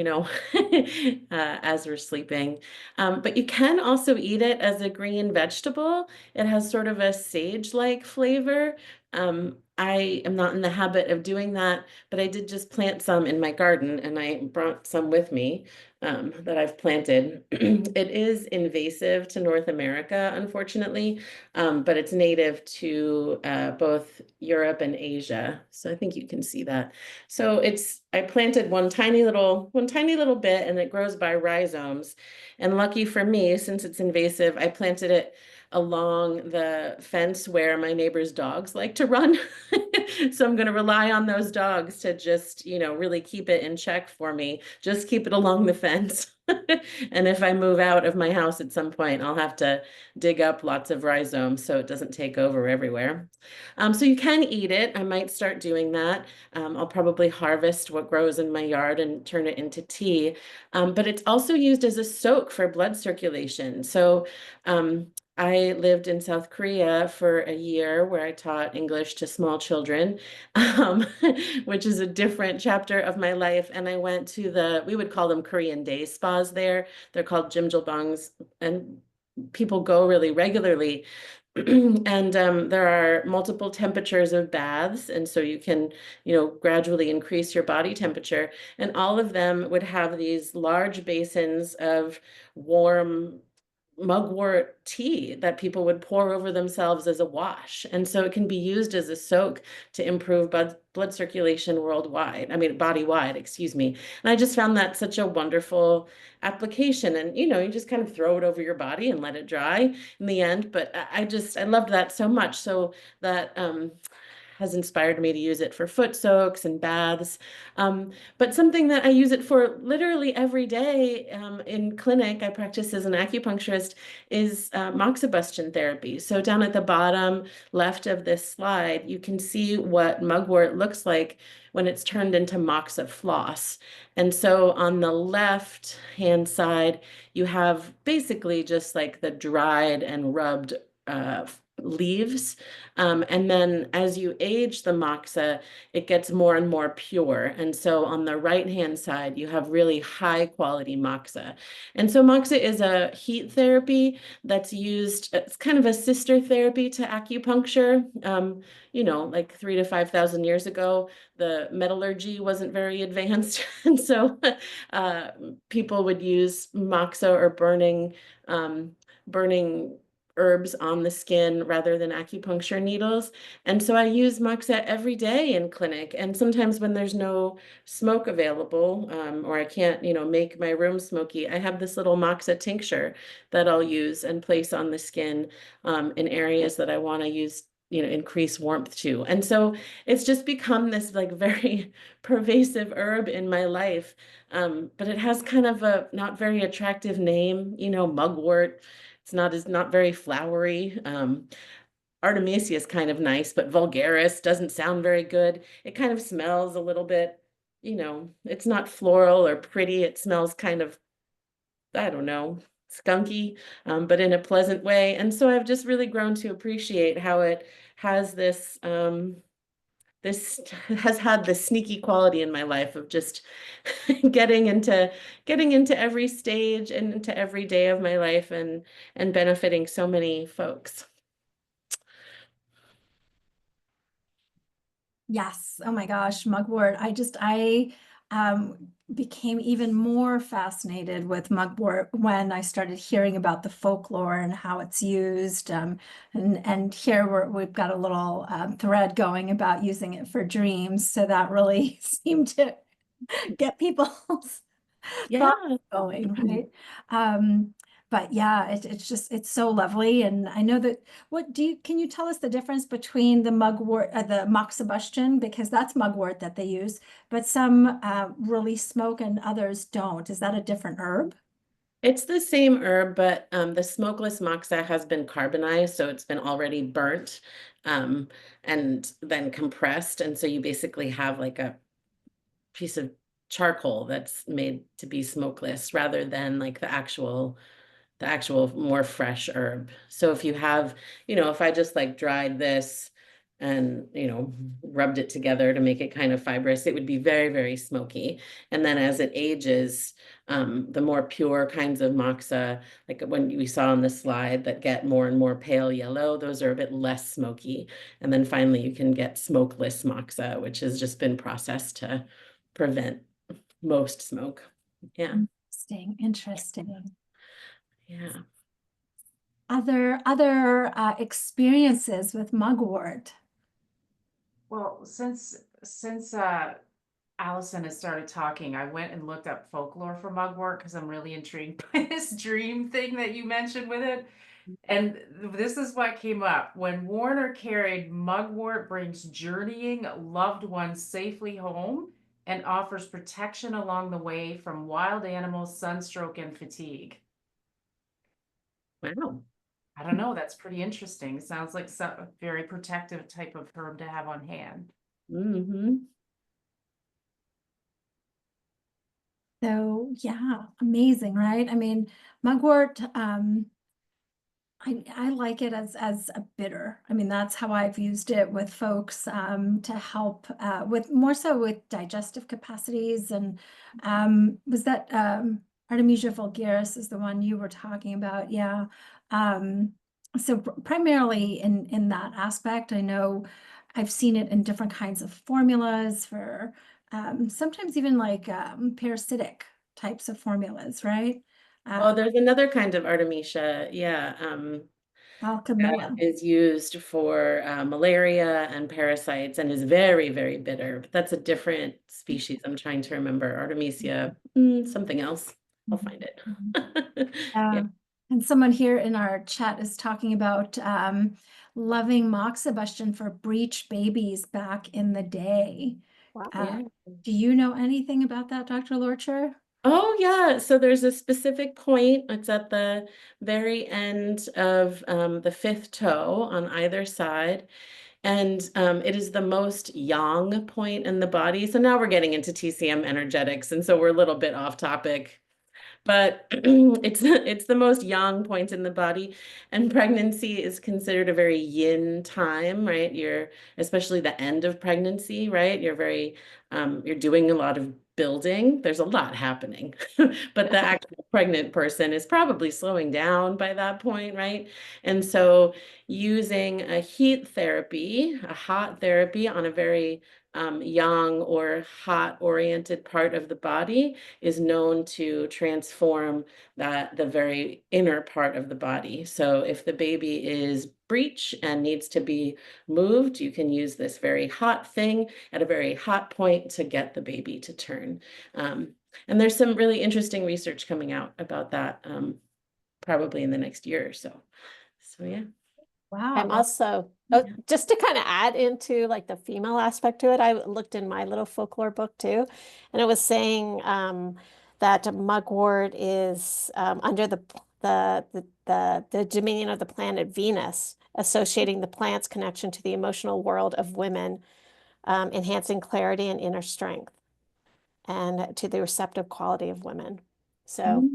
E: as we're sleeping. But you can also eat it as a green vegetable. It has sort of a sage-like flavor. I am not in the habit of doing that, but I did just plant some in my garden and I brought some with me that I've planted. It is invasive to North America, unfortunately, but it's native to both Europe and Asia. So I think you can see that. So I planted one tiny little bit and it grows by rhizomes. And lucky for me, since it's invasive, I planted it along the fence where my neighbor's dogs like to run. So I'm going to rely on those dogs to just, really keep it in check for me. Just keep it along the fence. And if I move out of my house at some point, I'll have to dig up lots of rhizomes so it doesn't take over everywhere. So you can eat it. I might start doing that. I'll probably harvest what grows in my yard and turn it into tea. But it's also used as a soak for blood circulation. So I lived in South Korea for a year where I taught English to small children, which is a different chapter of my life. And I went to we would call them Korean day spas there. They're called jjimjilbangs, and people go really regularly. And there are multiple temperatures of baths. And so you can, gradually increase your body temperature. And all of them would have these large basins of warm mugwort tea that people would pour over themselves as a wash. And so it can be used as a soak to improve blood circulation worldwide. I mean, body-wide, excuse me. And I just found that such a wonderful application. And, you just kind of throw it over your body and let it dry in the end. But I loved that so much. So that, has inspired me to use it for foot soaks and baths. But something that I use it for literally every day in clinic, I practice as an acupuncturist, is moxibustion therapy. So down at the bottom left of this slide, you can see what mugwort looks like when it's turned into moxa floss. And so on the left hand side, you have basically just like the dried and rubbed leaves. And then as you age the moxa, it gets more and more pure. And so on the right-hand side, you have really high quality moxa. And so moxa is a heat therapy that's used, it's kind of a sister therapy to acupuncture. Like 3,000 to 5,000 years ago, the metallurgy wasn't very advanced. And so people would use moxa or burning herbs on the skin rather than acupuncture needles. And so I use moxa every day in clinic. And sometimes when there's no smoke available, or I can't, make my room smoky, I have this little moxa tincture that I'll use and place on the skin in areas that I want to use, increase warmth to. And so it's just become this like very pervasive herb in my life. But it has kind of a not very attractive name, mugwort. It's not very flowery. Artemisia is kind of nice, but vulgaris doesn't sound very good. It kind of smells a little bit, it's not floral or pretty. It smells kind of, I don't know, skunky, but in a pleasant way. And so I've just really grown to appreciate how it has this has had this sneaky quality in my life of just getting into every stage and into every day of my life and benefiting so many folks.
B: Yes. Oh my gosh, mugwort. I became even more fascinated with mugwort when I started hearing about the folklore and how it's used. And here we've got a little thread going about using it for dreams. So that really seemed to get people's thoughts going, right? But yeah, it's so lovely. And I know that, can you tell us the difference between the mugwort, the moxibustion, because that's mugwort that they use, but some release smoke and others don't. Is that a different herb?
E: It's the same herb, but the smokeless moxa has been carbonized, so it's been already burnt and then compressed. And so you basically have like a piece of charcoal that's made to be smokeless rather than like the actual more fresh herb. So if you have, if I just like dried this and, rubbed it together to make it kind of fibrous, it would be very, very smoky. And then as it ages, the more pure kinds of moxa, like when we saw on the slide that get more and more pale yellow, those are a bit less smoky. And then finally you can get smokeless moxa, which has just been processed to prevent most smoke. Yeah.
B: Interesting.
E: Yeah.
B: Other experiences with mugwort?
D: Well, since Alison has started talking, I went and looked up folklore for mugwort because I'm really intrigued by this dream thing that you mentioned with it. And this is what came up. When Warner carried, mugwort brings journeying loved ones safely home and offers protection along the way from wild animals, sunstroke, and fatigue.
E: Wow.
D: I don't know. That's pretty interesting. Sounds like a very protective type of herb to have on hand.
E: Mm-hmm.
B: So yeah, amazing, right? I mean, mugwort, I like it as a bitter. I mean, that's how I've used it with folks to help with more so with digestive capacities. And was that Artemisia vulgaris is the one you were talking about? Yeah. So primarily in that aspect, I know I've seen it in different kinds of formulas for sometimes even like parasitic types of formulas, right?
E: Oh, there's another kind of Artemisia, yeah, that
B: Alchemilla.
E: is used for malaria and parasites and is very, very bitter. But that's a different species. I'm trying to remember. Artemisia, something else. I'll find it. Yeah.
B: And someone here in our chat is talking about loving moxibustion for breech babies back in the day.
C: Wow.
E: Yeah.
B: Do you know anything about that, Dr. Loercher?
E: Oh, yeah. So there's a specific point. It's at the very end of the fifth toe on either side. And it is the most yang point in the body. So now we're getting into TCM energetics. And so we're a little bit off topic. But it's the most yang point in the body, and pregnancy is considered a very yin time, right? Especially the end of pregnancy, right? You're doing a lot of building. There's a lot happening, but the actual pregnant person is probably slowing down by that point, right? And so using a heat therapy, a hot therapy on a very young or hot oriented part of the body is known to transform the very inner part of the body. So if the baby is breech and needs to be moved, you can use this very hot thing at a very hot point to get the baby to turn. And there's some really interesting research coming out about that, probably in the next year or so. So yeah.
C: I'm
B: Wow.
C: also,
E: Yeah.
C: just to kind of add into like the female aspect to it, I looked in my little folklore book too, and it was saying that mugwort is under the dominion of the planet Venus, associating the plant's connection to the emotional world of women, enhancing clarity and inner strength, and to the receptive quality of women. So,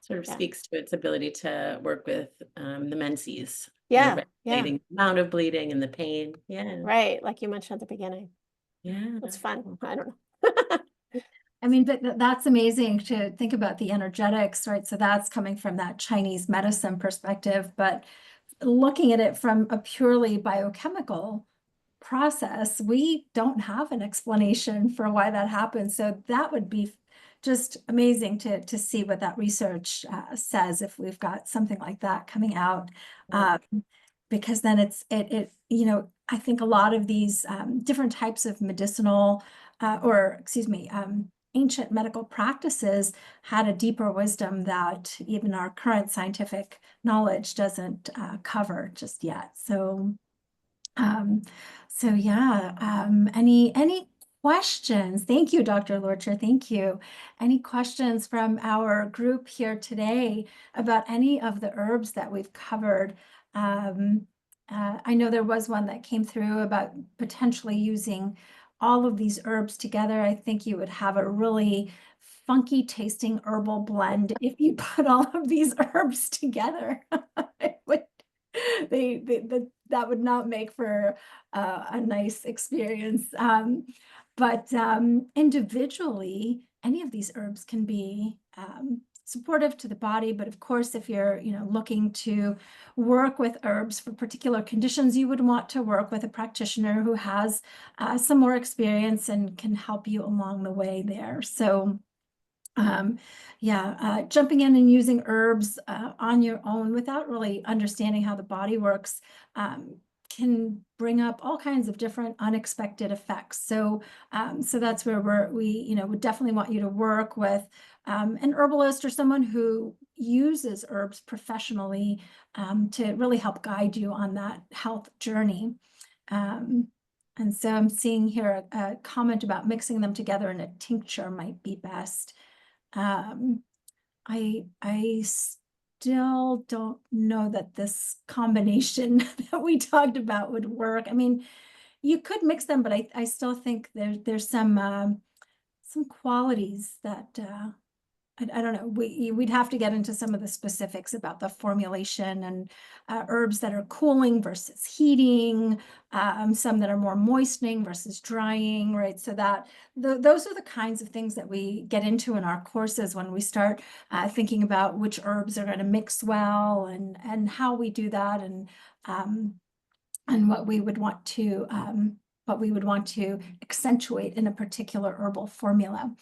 E: Sort of
C: yeah.
E: speaks to its ability to work with the menses.
C: Yeah,
E: Regulating the amount of bleeding and the pain. Yeah.
C: right, like you mentioned at the beginning.
E: Yeah.
C: That's fun. I don't know.
B: I mean, but that's amazing to think about the energetics, right? So that's coming from that Chinese medicine perspective, but looking at it from a purely biochemical process, we don't have an explanation for why that happens. So that would be just amazing to see what that research says if we've got something like that coming out. Because then it you know, I think a lot of these different types of medicinal ancient medical practices had a deeper wisdom that even our current scientific knowledge doesn't cover just yet. So yeah, any questions? Thank you, Dr. Loercher. Thank you. Any questions from our group here today about any of the herbs that we've covered? I know there was one that came through about potentially using all of these herbs together. I think you would have a really funky tasting herbal blend if you put all of these herbs together. That would not make for a nice experience. But individually, any of these herbs can be supportive to the body. But of course, if you're looking to work with herbs for particular conditions, you would want to work with a practitioner who has some more experience and can help you along the way there. So jumping in and using herbs on your own without really understanding how the body works can bring up all kinds of different unexpected effects. So that's where we would definitely want you to work with an herbalist or someone who uses herbs professionally to really help guide you on that health journey. And so I'm seeing here a comment about mixing them together in a tincture might be best. I still don't know that this combination that we talked about would work. I mean, you could mix them, but I still think there's some qualities that I don't know. We'd have to get into some of the specifics about the formulation and herbs that are cooling versus heating, some that are more moistening versus drying, right? So that those are the kinds of things that we get into in our courses when we start thinking about which herbs are going to mix well and how we do that and what we would want to accentuate in a particular herbal formula.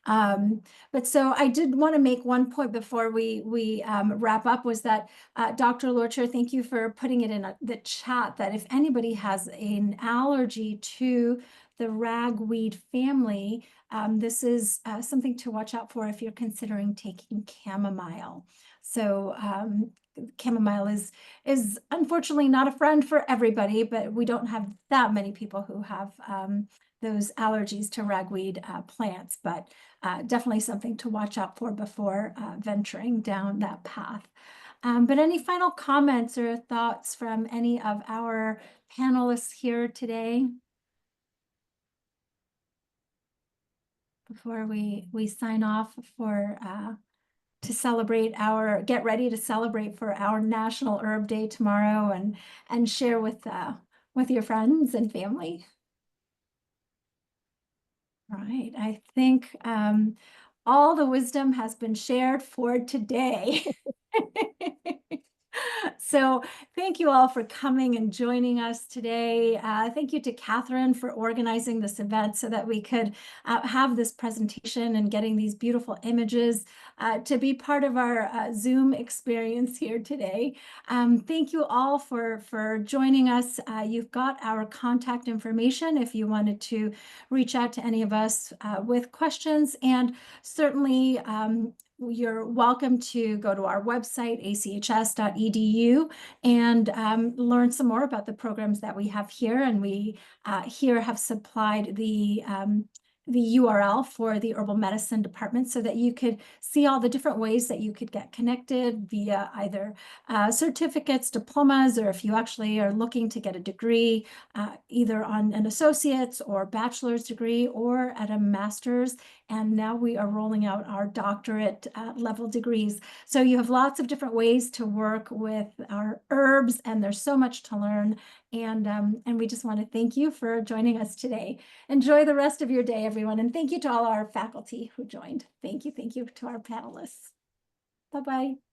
B: But so I did want to make one point before we wrap up, was that Dr. Loercher, thank you for putting it in the chat, that if anybody has an allergy to the ragweed family, this is something to watch out for if you're considering taking chamomile. So chamomile is unfortunately not a friend for everybody, but we don't have that many people who have those allergies to ragweed plants, but definitely something to watch out for before venturing down that path. But any final comments or thoughts from any of our panelists here today before we sign off for get ready to celebrate for our National Herb Day tomorrow and share with your friends and family? Right. I think all the wisdom has been shared for today. So thank you all for coming and joining us today. Thank you to Catherine for organizing this event so that we could have this presentation and getting these beautiful images to be part of our Zoom experience here today. Thank you all for joining us. You've got our contact information if you wanted to reach out to any of us with questions, and certainly you're welcome to go to our website, achs.edu, and learn some more about the programs that we have here. And we here have supplied the URL for the Herbal Medicine department so that you could see all the different ways that you could get connected via either certificates, diplomas, or if you actually are looking to get a degree, either on an associate's or bachelor's degree or at a master's. And now we are rolling out our doctorate level degrees. So you have lots of different ways to work with our herbs, and there's so much to learn. And we just want to thank you for joining us today. Enjoy the rest of your day, everyone. And thank you to all our faculty who joined. Thank you. Thank you to our panelists. Bye-bye.